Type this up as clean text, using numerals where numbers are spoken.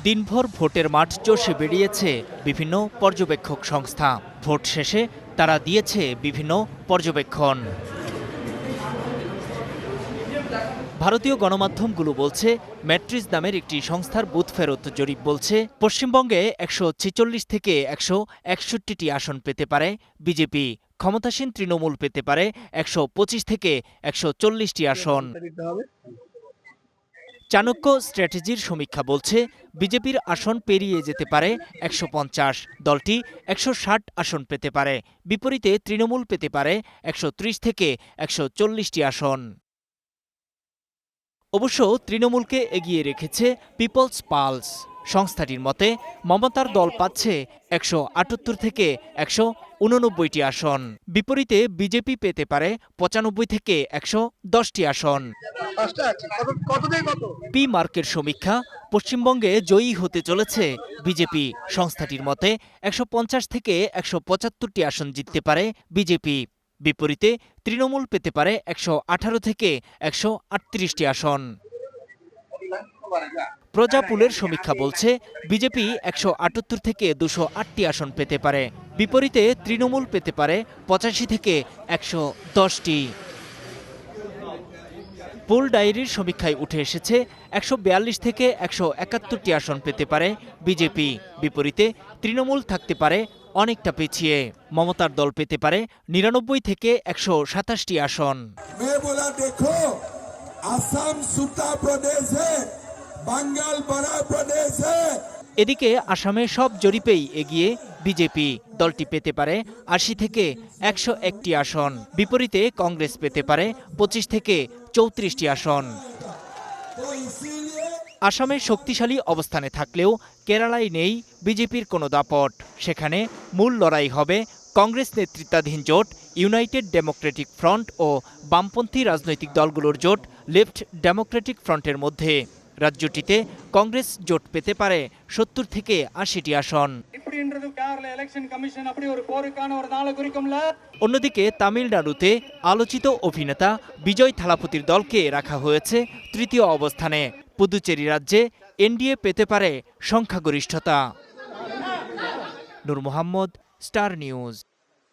দিনভর ভোটের মাঠ চষে বেরিয়েছে বিভিন্ন পর্যবেক্ষক সংস্থা। ভোট শেষে তারা দিয়েছে বিভিন্ন পর্যবেক্ষণ। ভারতীয় গণমাধ্যমগুলো বলছে, ম্যাট্রিজ নামের একটি সংস্থার বুথ ফেরত জরিপ বলছে, পশ্চিমবঙ্গে ১৪৬ থেকে ১৬১টি আসন পেতে পারে বিজেপি। ক্ষমতাসীন তৃণমূল পেতে পারে ১২৫ থেকে ১৪০টি আসন। চাণক্য স্ট্র্যাটেজির সমীক্ষা বলছে, বিজেপির আসন পেরিয়ে যেতে পারে ১৫০। দলটি ১৬০ আসন পেতে পারে। বিপরীতে তৃণমূল পেতে পারে ১৩০ থেকে ১৪০টি আসন। অবশ্য তৃণমূলকে এগিয়ে রেখেছে পিপলস পালস। সংস্থাটির মতে, মমতার দল পাচ্ছে ১৭৮ থেকে ১৮৯টি আসন। বিপরীতে বিজেপি পেতে পারে ৯৫ থেকে ১১০টি আসন। পি মার্কের সমীক্ষা, পশ্চিমবঙ্গে জয়ী হতে চলেছে বিজেপি। সংস্থাটির মতে ১৫০ থেকে ১৭৫টি আসন জিততে পারে বিজেপি। বিপরীতে তৃণমূল পেতে পারে ১১৮ থেকে ১৩৮টি আসন। প্রজাপুলের সমীক্ষা বলছে, বিজেপি ১৭৮ থেকে ২০৮টি আসন পেতে পারে। বিপরীতে তৃণমূল পেতে পারে ৮৫ থেকে ১১০টি। পোল ডায়েরির সমীক্ষায় উঠে এসেছে ১৪২ থেকে ১৭১টি আসন পেতে পারে বিজেপি। বিপরীতে তৃণমূল থাকতে পারে অনেকটা পিছিয়ে। মমতার দল পেতে পারে ৯৯ থেকে ১২৭টি আসন। এদিকে আসামে সব জরিপেই এগিয়ে বিজেপি। দলটি পেতে পারে ৮০ থেকে ১০১টি আসন। বিপরীতে কংগ্রেস পেতে পারে ২৫ থেকে ৩৪টি আসন। আসামে শক্তিশালী অবস্থানে থাকলেও কেরালায় নেই বিজেপির কোনো দাপট। সেখানে মূল লড়াই হবে কংগ্রেস নেতৃত্বাধীন জোট, ইউনাইটেড ডেমোক্রেটিক ফ্রন্ট ও বামপন্থী রাজনৈতিক দলগুলোর জোট লেফট ডেমোক্রেটিক ফ্রন্টের মধ্যে। রাজ্যটিতে কংগ্রেস জোট পেতে পারে ৭০ থেকে ৮০টি আসন। অন্যদিকে তামিলনাড়ুতে আলোচিত অভিনেতা বিজয় থালাপতির দলকে রাখা হয়েছে তৃতীয় অবস্থানে। পুদুচেরি রাজ্যে এনডিএ পেতে পারে সংখ্যাগরিষ্ঠতা। নূর মোহাম্মদ, স্টার নিউজ।